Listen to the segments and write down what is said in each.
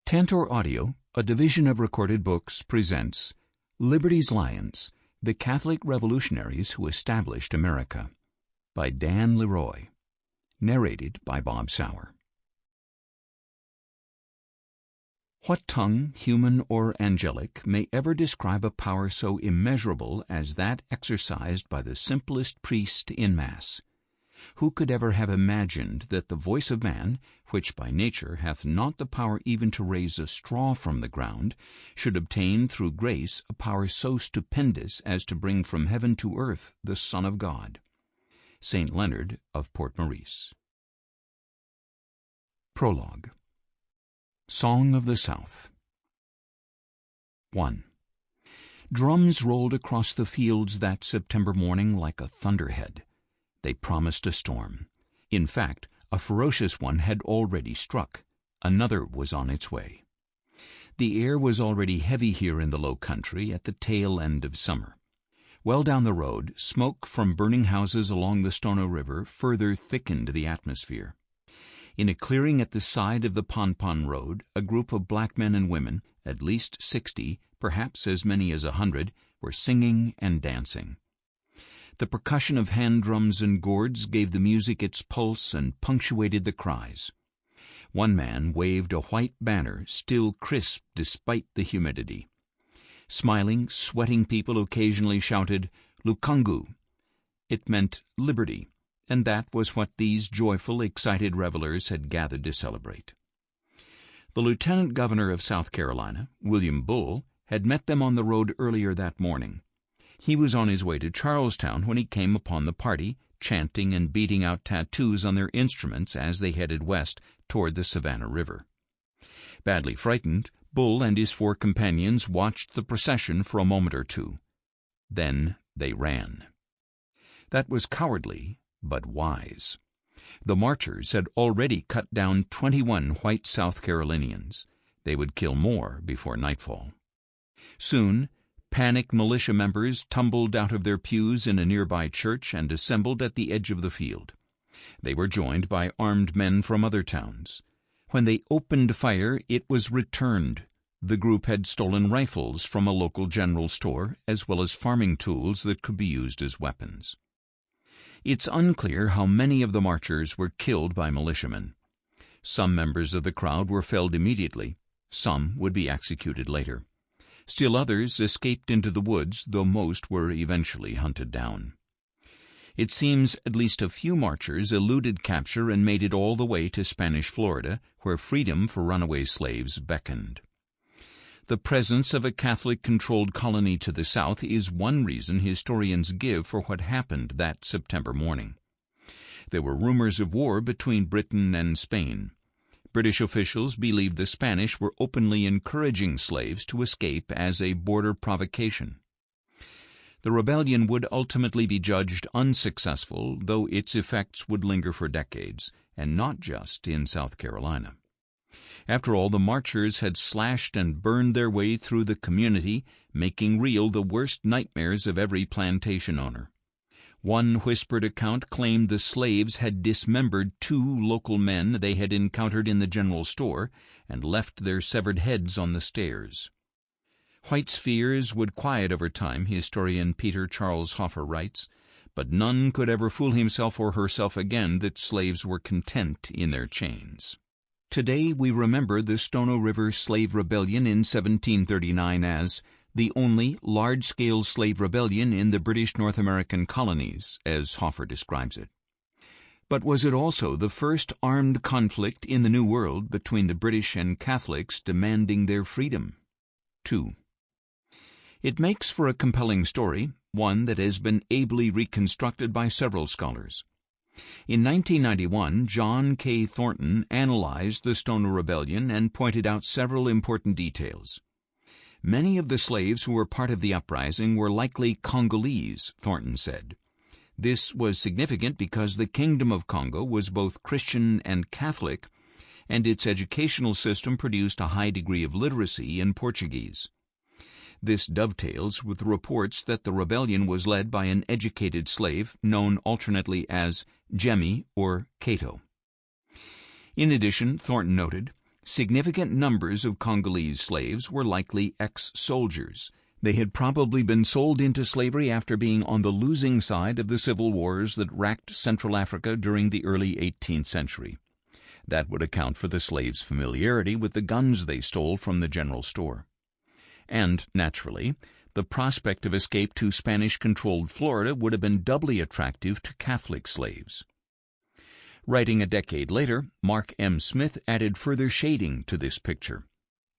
Tantor Audio, a division of Recorded Books, presents Liberty's Lions, the Catholic Revolutionaries Who Established America, by Dan Leroy. Narrated by Bob Souer. What tongue, human or angelic, may ever describe a power so immeasurable as that exercised by the simplest priest in Mass? Who could ever have imagined that the voice of man, which by nature hath not the power even to raise a straw from the ground, should obtain through grace a power so stupendous as to bring from heaven to earth the Son of God? St. Leonard of Port Maurice. Prologue. Song of the South. 1. Drums rolled across the fields that September morning like a thunderhead. They promised a storm. In fact, a ferocious one had already struck. Another was on its way. The air was already heavy here in the low country at the tail end of summer. Well down the road, smoke from burning houses along the Stono River further thickened the atmosphere. In a clearing at the side of the Pon Road, a group of black men and women, at least 60, perhaps as many as 100, were singing and dancing. The percussion of hand drums and gourds gave the music its pulse and punctuated the cries. One man waved a white banner, still crisp despite the humidity. Smiling, sweating people occasionally shouted, "Lukungu." It meant liberty, and that was what these joyful, excited revelers had gathered to celebrate. The lieutenant governor of South Carolina, William Bull, had met them on the road earlier that morning. He was on his way to Charlestown when he came upon the party, chanting and beating out tattoos on their instruments as they headed west toward the Savannah River. Badly frightened, Bull and his 4 companions watched the procession for a moment or two. Then they ran. That was cowardly, but wise. The marchers had already cut down 21 white South Carolinians. They would kill more before nightfall. Soon, panicked militia members tumbled out of their pews in a nearby church and assembled at the edge of the field. They were joined by armed men from other towns. When they opened fire, it was returned. The group had stolen rifles from a local general store, as well as farming tools that could be used as weapons. It's unclear how many of the marchers were killed by militiamen. Some members of the crowd were felled immediately. Some would be executed later. Still others escaped into the woods, though most were eventually hunted down. It seems at least a few marchers eluded capture and made it all the way to Spanish Florida, where freedom for runaway slaves beckoned. The presence of a Catholic-controlled colony to the south is one reason historians give for what happened that September morning. There were rumors of war between Britain and Spain. British officials believed the Spanish were openly encouraging slaves to escape as a border provocation. The rebellion would ultimately be judged unsuccessful, though its effects would linger for decades, and not just in South Carolina. After all, the marchers had slashed and burned their way through the community, making real the worst nightmares of every plantation owner. One whispered account claimed the slaves had dismembered 2 local men they had encountered in the general store and left their severed heads on the stairs. White's fears would quiet over time, historian Peter Charles Hoffer writes, but none could ever fool himself or herself again that slaves were content in their chains. Today we remember the Stono River Slave Rebellion in 1739 as the only large-scale slave rebellion in the British North American colonies, as Hoffer describes it. But was it also the first armed conflict in the New World between the British and Catholics demanding their freedom? 2. It makes for a compelling story, one that has been ably reconstructed by several scholars. In 1991, John K. Thornton analyzed the Stono Rebellion and pointed out several important details. Many of the slaves who were part of the uprising were likely Congolese, Thornton said. This was significant because the Kingdom of Congo was both Christian and Catholic, and its educational system produced a high degree of literacy in Portuguese. This dovetails with reports that the rebellion was led by an educated slave known alternately as Jemmy or Cato. In addition, Thornton noted, Significant numbers of Congolese slaves were likely ex-soldiers. They had probably been sold into slavery after being on the losing side of the civil wars that racked Central Africa during the early 18th century. That would account for the slaves' familiarity with the guns they stole from the general store. And, naturally, the prospect of escape to Spanish-controlled Florida would have been doubly attractive to Catholic slaves. Writing a decade later, Mark M. Smith added further shading to this picture.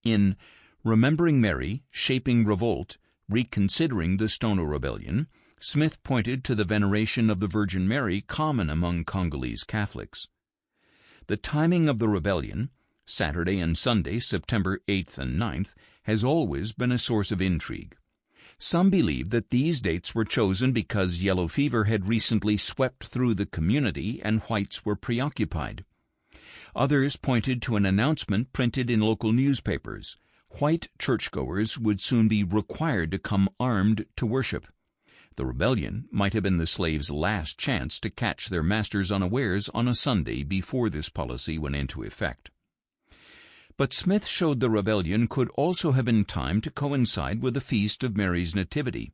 In Remembering Mary, Shaping Revolt, Reconsidering the Stono Rebellion, Smith pointed to the veneration of the Virgin Mary common among Congolese Catholics. The timing of the rebellion, Saturday and Sunday, September 8th and 9th, has always been a source of intrigue. Some believe that these dates were chosen because yellow fever had recently swept through the community and whites were preoccupied. Others pointed to an announcement printed in local newspapers. White churchgoers would soon be required to come armed to worship. The rebellion might have been the slaves' last chance to catch their masters unawares on a Sunday before this policy went into effect. But Smith showed the rebellion could also have been timed to coincide with the feast of Mary's Nativity,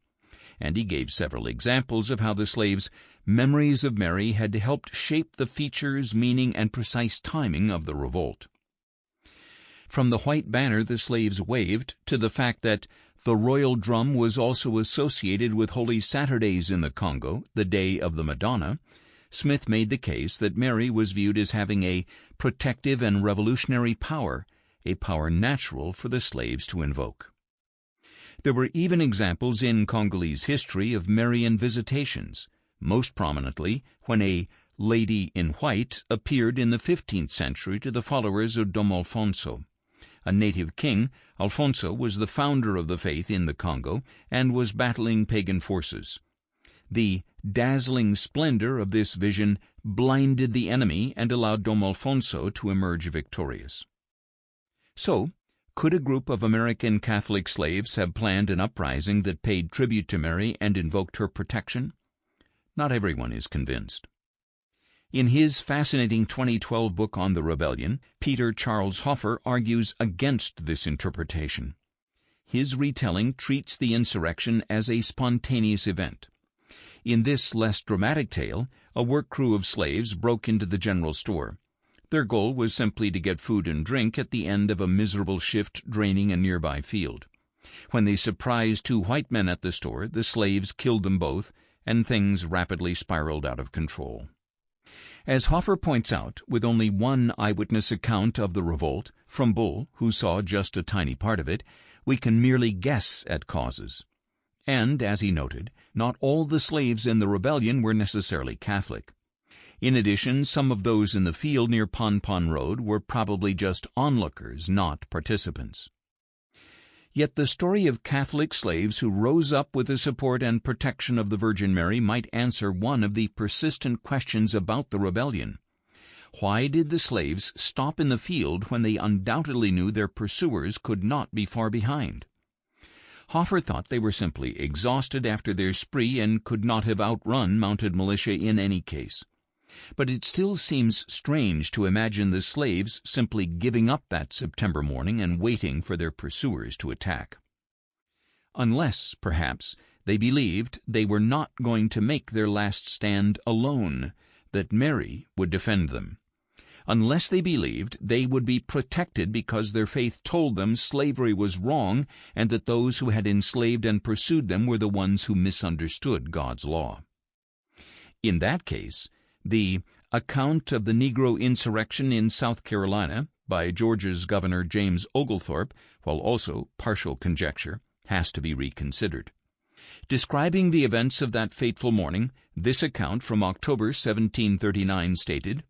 and he gave several examples of how the slaves' memories of Mary had helped shape the features, meaning, and precise timing of the revolt. From the white banner the slaves waved to the fact that the royal drum was also associated with Holy Saturdays in the Congo, the Day of the Madonna, Smith made the case that Mary was viewed as having a protective and revolutionary power, a power natural for the slaves to invoke. There were even examples in Congolese history of Marian visitations, most prominently when a lady in white appeared in the 15th century to the followers of Dom Alfonso. A native king, Alfonso was the founder of the faith in the Congo and was battling pagan forces. The dazzling splendor of this vision blinded the enemy and allowed Dom Alfonso to emerge victorious. So, could a group of American Catholic slaves have planned an uprising that paid tribute to Mary and invoked her protection? Not everyone is convinced. In his fascinating 2012 book on the rebellion, Peter Charles Hofer argues against this interpretation. His retelling treats the insurrection as a spontaneous event. In this less dramatic tale, a work crew of slaves broke into the general store. Their goal was simply to get food and drink at the end of a miserable shift draining a nearby field. When they surprised two white men at the store, the slaves killed them both, and things rapidly spiraled out of control. As Hofer points out, with only one eyewitness account of the revolt, from Bull, who saw just a tiny part of it, we can merely guess at causes. And, as he noted, not all the slaves in the rebellion were necessarily Catholic. In addition, some of those in the field near Pon Pon Road were probably just onlookers, not participants. Yet the story of Catholic slaves who rose up with the support and protection of the Virgin Mary might answer one of the persistent questions about the rebellion. Why did the slaves stop in the field when they undoubtedly knew their pursuers could not be far behind? Hofer thought they were simply exhausted after their spree and could not have outrun mounted militia in any case. But it still seems strange to imagine the slaves simply giving up that September morning and waiting for their pursuers to attack. Unless, perhaps, they believed they were not going to make their last stand alone, that Mary would defend them. Unless they believed they would be protected because their faith told them slavery was wrong and that those who had enslaved and pursued them were the ones who misunderstood God's law. In that case, the account of the Negro insurrection in South Carolina by Georgia's Governor James Oglethorpe, while also partial conjecture, has to be reconsidered. Describing the events of that fateful morning, this account from October 1739 stated,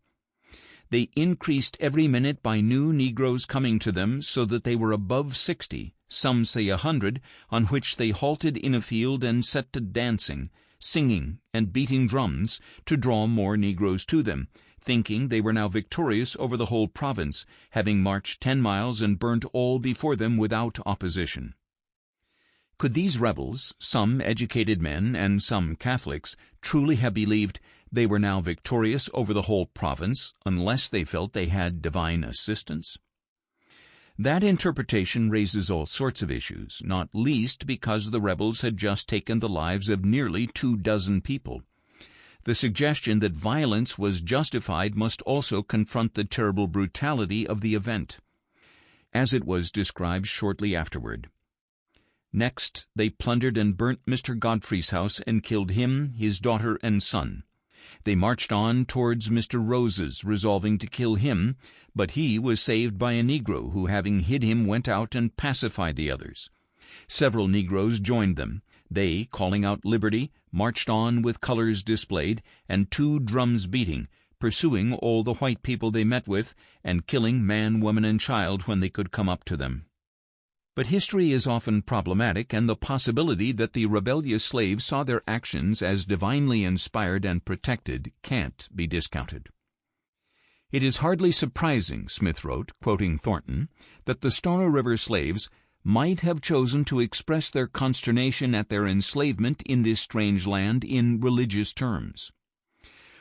"They increased every minute by new Negroes coming to them, so that they were above 60, some say 100, on which they halted in a field and set to dancing, singing, and beating drums to draw more Negroes to them, thinking they were now victorious over the whole province, having marched 10 miles and burnt all before them without opposition." Could these rebels, some educated men and some Catholics, truly have believed they were now victorious over the whole province unless they felt they had divine assistance? That interpretation raises all sorts of issues, not least because the rebels had just taken the lives of nearly 24 people. The suggestion that violence was justified must also confront the terrible brutality of the event, as it was described shortly afterward. Next, they plundered and burnt Mr. Godfrey's house and killed him, his daughter, and son. They marched on towards Mr. Rose's, resolving to kill him, but he was saved by a Negro who, having hid him, went out and pacified the others. Several Negroes joined them. They, calling out liberty, marched on with colors displayed and 2 drums beating, pursuing all the white people they met with, and killing man, woman, and child when they could come up to them. But history is often problematic, and the possibility that the rebellious slaves saw their actions as divinely inspired and protected can't be discounted. It is hardly surprising, Smith wrote, quoting Thornton, that the Stono River slaves might have chosen to express their consternation at their enslavement in this strange land in religious terms.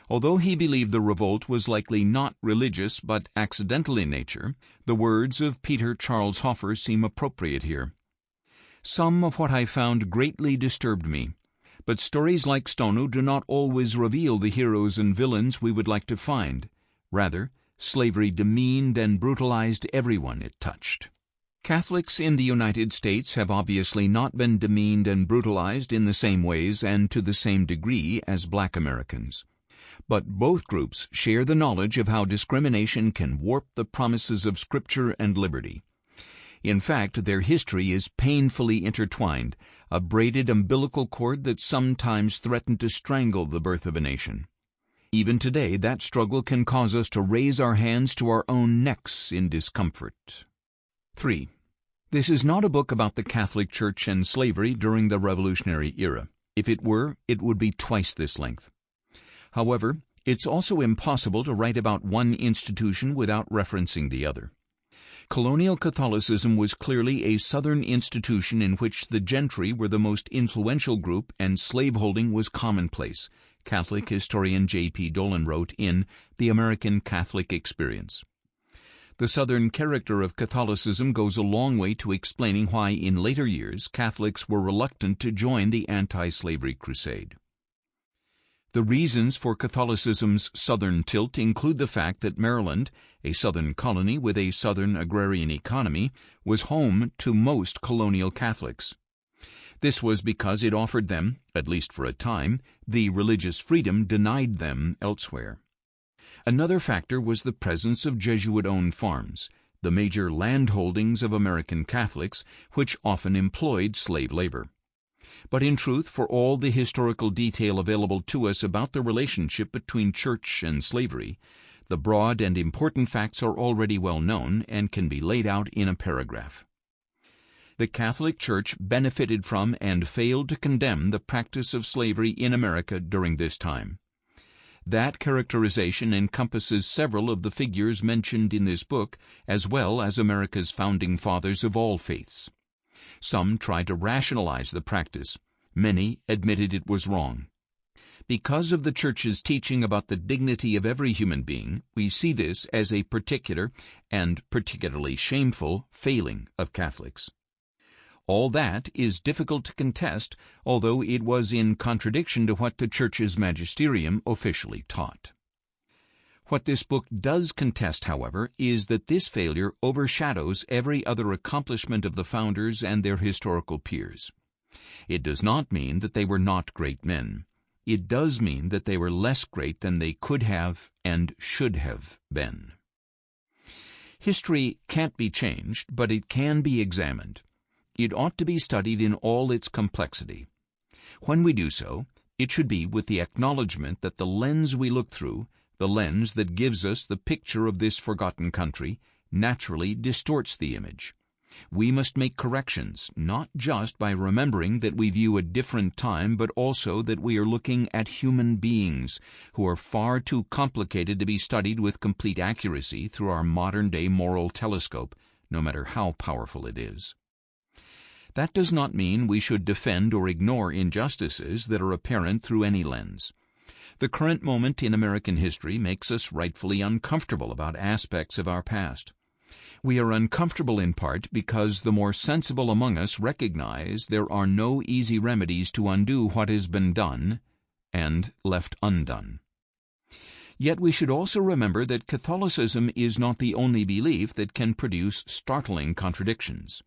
Although he believed the revolt was likely not religious but accidental in nature, the words of Peter Charles Hoffer seem appropriate here. Some of what I found greatly disturbed me, but stories like Stono do not always reveal the heroes and villains we would like to find. Rather, slavery demeaned and brutalized everyone it touched. Catholics in the United States have obviously not been demeaned and brutalized in the same ways and to the same degree as black Americans. But both groups share the knowledge of how discrimination can warp the promises of Scripture and liberty. In fact, their history is painfully intertwined, a braided umbilical cord that sometimes threatened to strangle the birth of a nation. Even today, that struggle can cause us to raise our hands to our own necks in discomfort. 3. This is not a book about the Catholic Church and slavery during the Revolutionary era. If it were, it would be twice this length. However, it's also impossible to write about one institution without referencing the other. Colonial Catholicism was clearly a Southern institution in which the gentry were the most influential group and slaveholding was commonplace, Catholic historian J.P. Dolan wrote in The American Catholic Experience. The Southern character of Catholicism goes a long way to explaining why in later years Catholics were reluctant to join the anti-slavery crusade. The reasons for Catholicism's Southern tilt include the fact that Maryland, a Southern colony with a Southern agrarian economy, was home to most colonial Catholics. This was because it offered them, at least for a time, the religious freedom denied them elsewhere. Another factor was the presence of Jesuit-owned farms, the major landholdings of American Catholics, which often employed slave labor. But in truth, for all the historical detail available to us about the relationship between church and slavery, the broad and important facts are already well known and can be laid out in a paragraph. The Catholic Church benefited from and failed to condemn the practice of slavery in America during this time. That characterization encompasses several of the figures mentioned in this book, as well as America's founding fathers of all faiths. Some tried to rationalize the practice. Many admitted it was wrong. Because of the Church's teaching about the dignity of every human being, we see this as a particular and particularly shameful failing of Catholics. All that is difficult to contest, although it was in contradiction to what the Church's magisterium officially taught. What this book does contest, however, is that this failure overshadows every other accomplishment of the founders and their historical peers. It does not mean that they were not great men. It does mean that they were less great than they could have and should have been. History can't be changed, but it can be examined. It ought to be studied in all its complexity. When we do so, it should be with the acknowledgement that the lens we look through, the lens that gives us the picture of this forgotten country, naturally distorts the image. We must make corrections, not just by remembering that we view a different time, but also that we are looking at human beings who are far too complicated to be studied with complete accuracy through our modern-day moral telescope, no matter how powerful it is. That does not mean we should defend or ignore injustices that are apparent through any lens. The current moment in American history makes us rightfully uncomfortable about aspects of our past. We are uncomfortable in part because the more sensible among us recognize there are no easy remedies to undo what has been done and left undone. Yet we should also remember that Catholicism is not the only belief that can produce startling contradictions.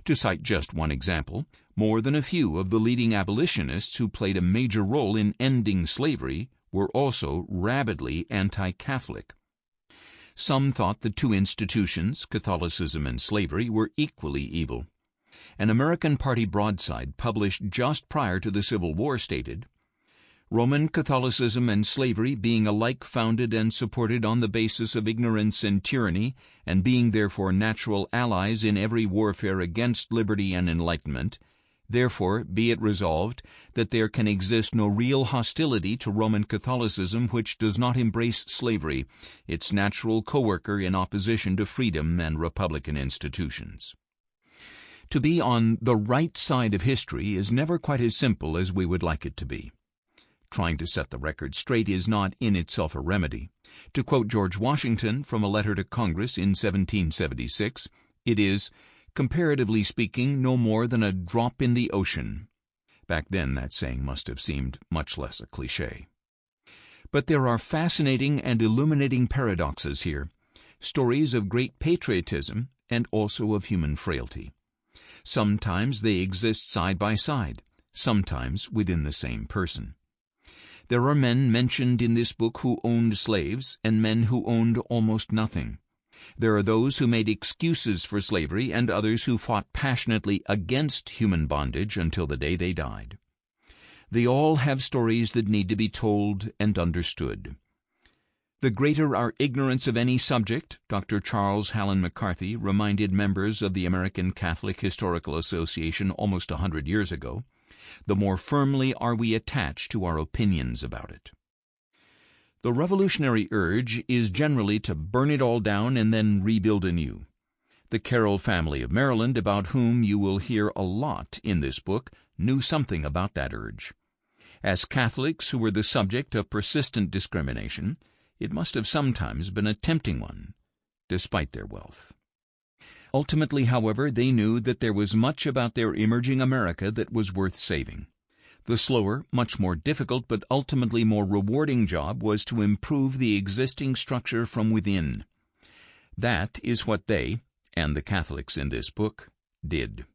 To cite just one example, more than a few of the leading abolitionists who played a major role in ending slavery were also rabidly anti-Catholic. Some thought the two institutions, Catholicism and slavery, were equally evil. An American party broadside published just prior to the Civil War stated, "Roman Catholicism and slavery being alike founded and supported on the basis of ignorance and tyranny, and being therefore natural allies in every warfare against liberty and enlightenment, therefore be it resolved that there can exist no real hostility to Roman Catholicism which does not embrace slavery, its natural co-worker in opposition to freedom and republican institutions." To be on the right side of history is never quite as simple as we would like it to be. Trying to set the record straight is not in itself a remedy. To quote George Washington from a letter to Congress in 1776, it is, comparatively speaking, no more than a drop in the ocean. Back then that saying must have seemed much less a cliché. But there are fascinating and illuminating paradoxes here, stories of great patriotism and also of human frailty. Sometimes they exist side by side, sometimes within the same person. There are men mentioned in this book who owned slaves and men who owned almost nothing. There are those who made excuses for slavery and others who fought passionately against human bondage until the day they died. They all have stories that need to be told and understood. The greater our ignorance of any subject, Dr. Charles Hallen McCarthy reminded members of the American Catholic Historical Association almost 100 years ago, the more firmly are we attached to our opinions about it. The revolutionary urge is generally to burn it all down and then rebuild anew. The Carroll family of Maryland, about whom you will hear a lot in this book, knew something about that urge. As Catholics who were the subject of persistent discrimination, it must have sometimes been a tempting one, despite their wealth. Ultimately, however, they knew that there was much about their emerging America that was worth saving. The slower, much more difficult, but ultimately more rewarding job was to improve the existing structure from within. That is what they, and the Catholics in this book, did.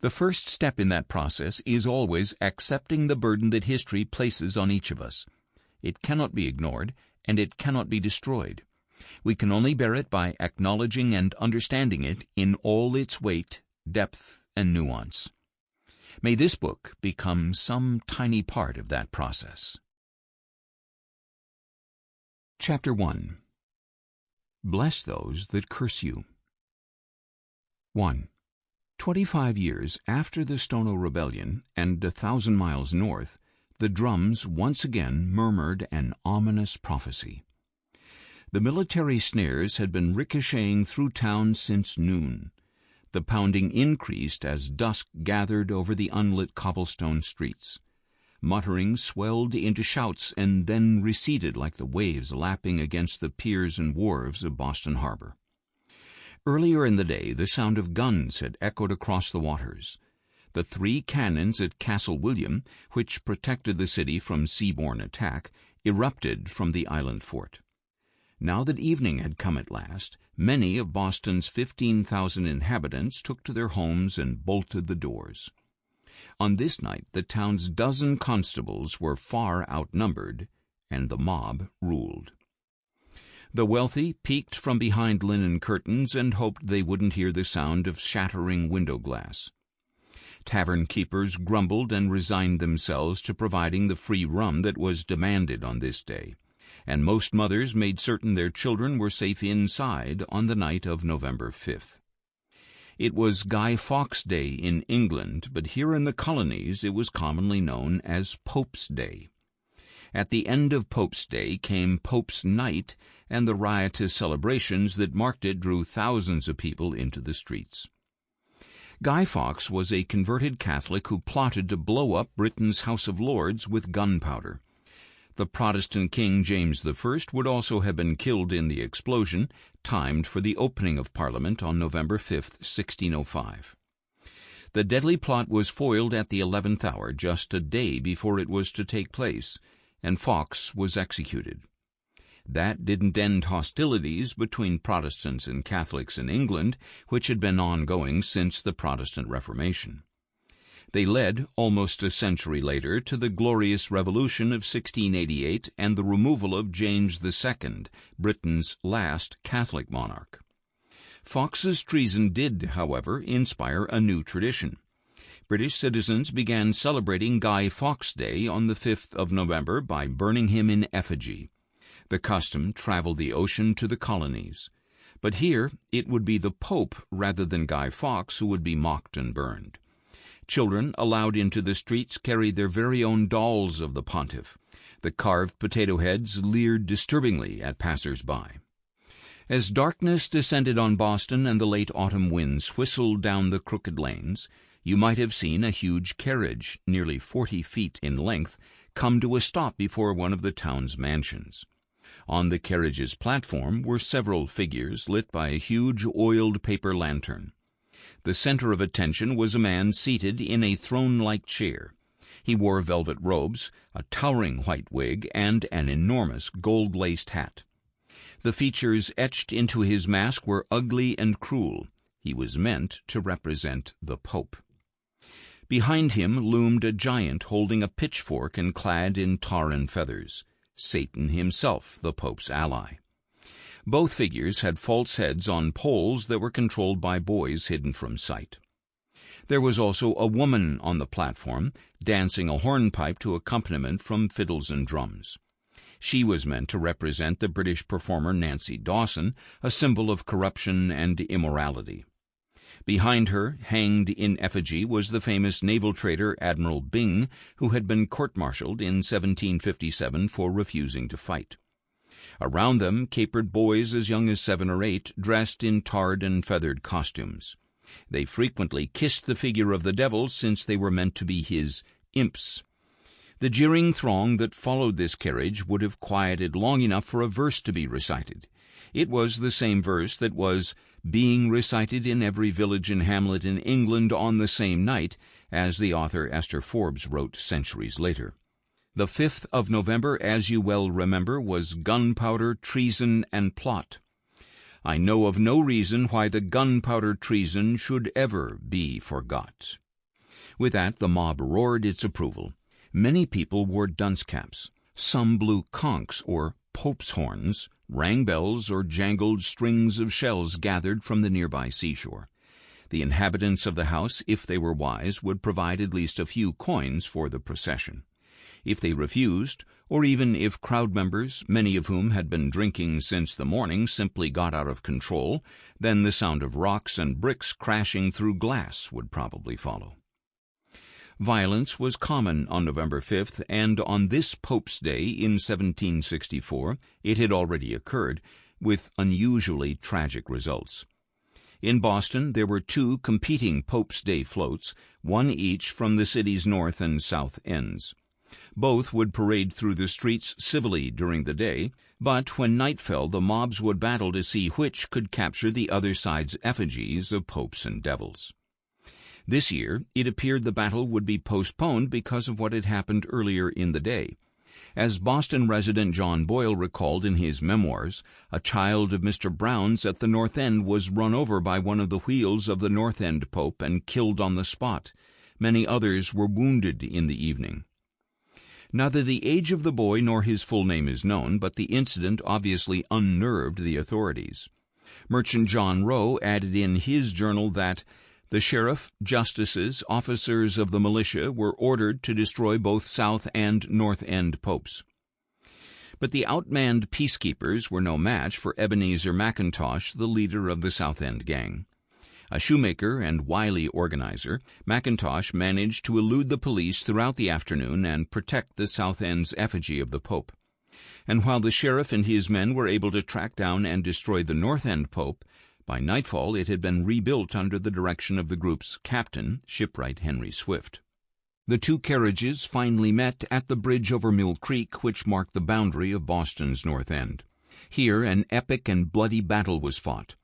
The first step in that process is always accepting the burden that history places on each of us. It cannot be ignored, and it cannot be destroyed. We can only bear it by acknowledging and understanding it in all its weight, depth, and nuance. May this book become some tiny part of that process. Chapter 1. Bless those that curse you. 1. 25 years after the Stono Rebellion, and 1,000 miles north, the drums once again murmured an ominous prophecy. The military snares had been ricocheting through town since noon. The pounding increased as dusk gathered over the unlit cobblestone streets. Muttering swelled into shouts and then receded like the waves lapping against the piers and wharves of Boston Harbor. Earlier in the day, the sound of guns had echoed across the waters. The 3 cannons at Castle William, which protected the city from seaborne attack, erupted from the island fort. Now that evening had come at last, many of Boston's 15,000 inhabitants took to their homes and bolted the doors. On this night the town's dozen constables were far outnumbered, and the mob ruled. The wealthy peeked from behind linen curtains and hoped they wouldn't hear the sound of shattering window glass. Tavern keepers grumbled and resigned themselves to providing the free rum that was demanded on this day, and most mothers made certain their children were safe inside on the night of November 5th. It was Guy Fawkes Day in England, but here in the colonies it was commonly known as Pope's Day. At the end of Pope's Day came Pope's Night, and the riotous celebrations that marked it drew thousands of people into the streets. Guy Fawkes was a converted Catholic who plotted to blow up Britain's House of Lords with gunpowder. The Protestant King James I would also have been killed in the explosion, timed for the opening of Parliament on November 5, 1605. The deadly plot was foiled at the 11th hour, just a day before it was to take place, and Fawkes was executed. That didn't end hostilities between Protestants and Catholics in England, which had been ongoing since the Protestant Reformation. They led, almost a century later, to the glorious Revolution of 1688 and the removal of James II, Britain's last Catholic monarch. Fawkes's treason did, however, inspire a new tradition. British citizens began celebrating Guy Fawkes Day on the 5th of November by burning him in effigy. The custom traveled the ocean to the colonies. But here it would be the Pope rather than Guy Fawkes who would be mocked and burned. Children allowed into the streets carried their very own dolls of the pontiff. The carved potato heads leered disturbingly at passers-by. As darkness descended on Boston and the late autumn winds whistled down the crooked lanes, you might have seen a huge carriage, nearly 40 feet in length, come to a stop before one of the town's mansions. On the carriage's platform were several figures lit by a huge oiled paper lantern. The center of attention was a man seated in a throne-like chair. He wore velvet robes, a towering white wig, and an enormous gold-laced hat. The features etched into his mask were ugly and cruel. He was meant to represent the Pope. Behind him loomed a giant holding a pitchfork and clad in tar and feathers. Satan himself, the Pope's ally. Both figures had false heads on poles that were controlled by boys hidden from sight. There was also a woman on the platform, dancing a hornpipe to accompaniment from fiddles and drums. She was meant to represent the British performer Nancy Dawson, a symbol of corruption and immorality. Behind her, hanged in effigy, was the famous naval trader Admiral Byng, who had been court-martialed in 1757 for refusing to fight. Around them capered boys as young as 7 or 8, dressed in tarred and feathered costumes. They frequently kissed the figure of the devil, since they were meant to be his imps. The jeering throng that followed this carriage would have quieted long enough for a verse to be recited. It was the same verse that was being recited in every village and hamlet in England on the same night, as the author Esther Forbes wrote centuries later. The 5th of November, as you well remember, was gunpowder, treason, and plot. I know of no reason why the gunpowder treason should ever be forgot. With that, the mob roared its approval. Many people wore dunce caps. Some blew conchs, or pope's horns, rang bells, or jangled strings of shells gathered from the nearby seashore. The inhabitants of the house, if they were wise, would provide at least a few coins for the procession. If they refused, or even if crowd members, many of whom had been drinking since the morning, simply got out of control, then the sound of rocks and bricks crashing through glass would probably follow. Violence was common on November 5th, and on this Pope's Day in 1764 it had already occurred, with unusually tragic results. In Boston there were 2 competing Pope's Day floats, one each from the city's north and south ends. Both would parade through the streets civilly during the day, but when night fell the mobs would battle to see which could capture the other side's effigies of popes and devils. This year it appeared the battle would be postponed because of what had happened earlier in the day. As Boston resident John Boyle recalled in his memoirs, a child of Mr. Brown's at the North End was run over by one of the wheels of the North End Pope and killed on the spot. Many others were wounded in the evening. Neither the age of the boy nor his full name is known, but the incident obviously unnerved the authorities. Merchant John Rowe added in his journal that the sheriff, justices, officers of the militia were ordered to destroy both South and North End popes. But the outmanned peacekeepers were no match for Ebenezer McIntosh, the leader of the South End gang. A shoemaker and wily organizer, McIntosh managed to elude the police throughout the afternoon and protect the South End's effigy of the Pope. And while the sheriff and his men were able to track down and destroy the North End Pope, by nightfall it had been rebuilt under the direction of the group's captain, shipwright Henry Swift. The two carriages finally met at the bridge over Mill Creek, which marked the boundary of Boston's North End. Here an epic and bloody battle was fought.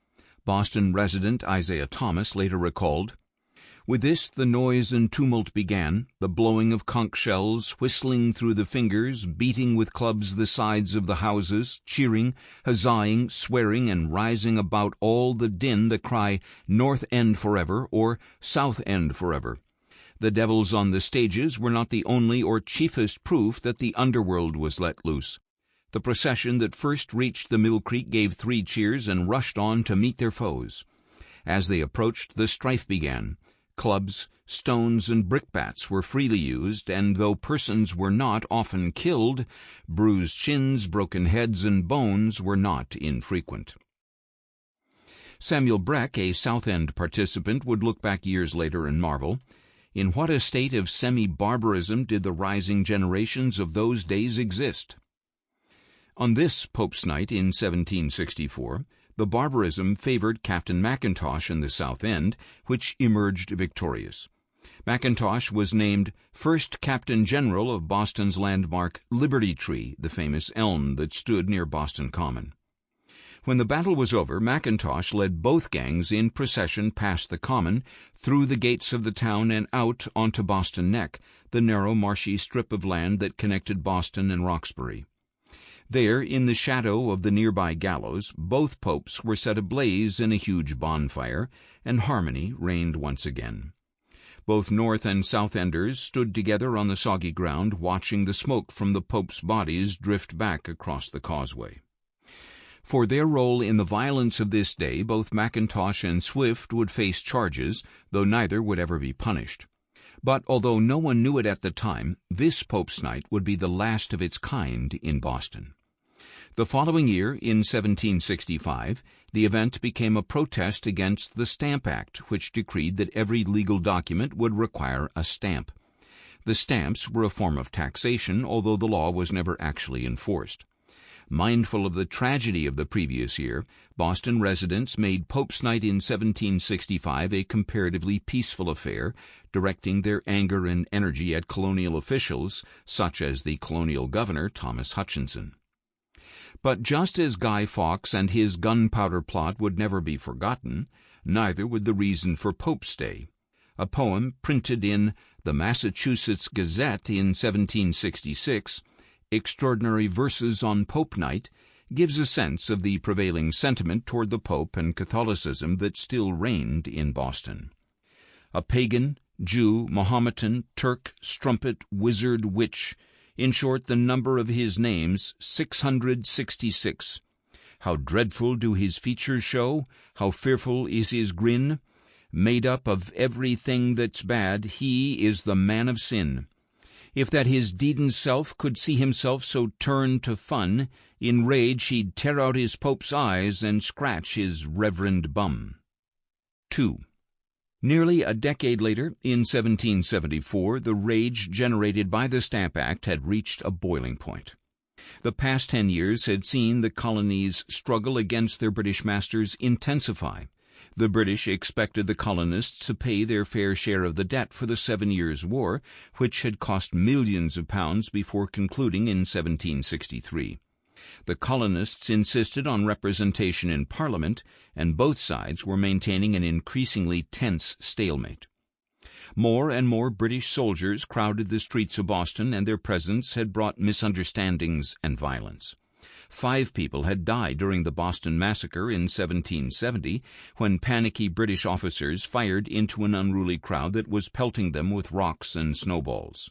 Boston resident Isaiah Thomas later recalled, "With this the noise and tumult began, the blowing of conch shells, whistling through the fingers, beating with clubs the sides of the houses, cheering, huzzahing, swearing, and rising about all the din the cry, 'North End forever,' or 'South End forever.' The devils on the stages were not the only or chiefest proof that the underworld was let loose. The procession that first reached the Mill Creek gave 3 cheers and rushed on to meet their foes. As they approached, the strife began. Clubs, stones, and brickbats were freely used, and though persons were not often killed, bruised shins, broken heads, and bones were not infrequent." Samuel Breck, a South End participant, would look back years later and marvel, "In what a state of semi-barbarism did the rising generations of those days exist?" On this Pope's Night in 1764, the barbarism favored Captain Mackintosh in the South End, which emerged victorious. Mackintosh was named first Captain General of Boston's landmark Liberty Tree, the famous elm that stood near Boston Common. When the battle was over, Mackintosh led both gangs in procession past the Common, through the gates of the town and out onto Boston Neck, the narrow marshy strip of land that connected Boston and Roxbury. There, in the shadow of the nearby gallows, both popes were set ablaze in a huge bonfire, and harmony reigned once again. Both North and South Enders stood together on the soggy ground, watching the smoke from the popes' bodies drift back across the causeway. For their role in the violence of this day, both Mackintosh and Swift would face charges, though neither would ever be punished. But although no one knew it at the time, this Pope's Night would be the last of its kind in Boston. The following year, in 1765, the event became a protest against the Stamp Act, which decreed that every legal document would require a stamp. The stamps were a form of taxation, although the law was never actually enforced. Mindful of the tragedy of the previous year, Boston residents made Pope's Night in 1765 a comparatively peaceful affair, directing their anger and energy at colonial officials, such as the colonial governor Thomas Hutchinson. But just as Guy Fawkes and his gunpowder plot would never be forgotten, neither would the reason for Pope's Day. A poem printed in the Massachusetts Gazette in 1766, Extraordinary Verses on Pope Night, gives a sense of the prevailing sentiment toward the Pope and Catholicism that still reigned in Boston. A pagan, Jew, Mahometan, Turk, strumpet, wizard, witch, in short, the number of his names, 666. How dreadful do his features show? How fearful is his grin? Made up of everything that's bad, he is the man of sin. If that his deedin' self could see himself so turned to fun, in rage he'd tear out his Pope's eyes and scratch his reverend bum. 2. Nearly a decade later, in 1774, the rage generated by the Stamp Act had reached a boiling point. The past 10 years had seen the colonies' struggle against their British masters intensify. The British expected the colonists to pay their fair share of the debt for the 7 Years' War, which had cost millions of pounds before concluding in 1763. The colonists insisted on representation in Parliament, and both sides were maintaining an increasingly tense stalemate. More and more British soldiers crowded the streets of Boston, and their presence had brought misunderstandings and violence. 5 people had died during the Boston Massacre in 1770, when panicky British officers fired into an unruly crowd that was pelting them with rocks and snowballs.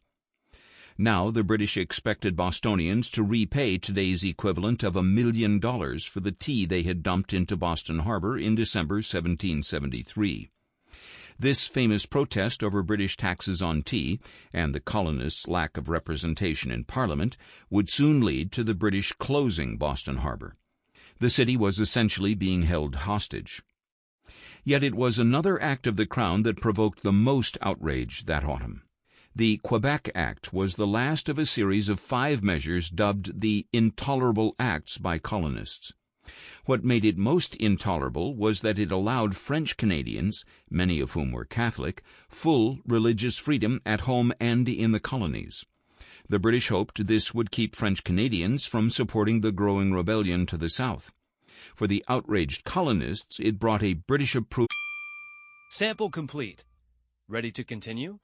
Now the British expected Bostonians to repay today's equivalent of $1 million for the tea they had dumped into Boston Harbor in December 1773. This famous protest over British taxes on tea and the colonists' lack of representation in Parliament would soon lead to the British closing Boston Harbor. The city was essentially being held hostage. Yet it was another act of the Crown that provoked the most outrage that autumn. The Quebec Act was the last of a series of 5 measures dubbed the Intolerable Acts by colonists. What made it most intolerable was that it allowed French Canadians, many of whom were Catholic, full religious freedom at home and in the colonies. The British hoped this would keep French Canadians from supporting the growing rebellion to the south. For the outraged colonists, it brought a British approval. Sample complete. Ready to continue?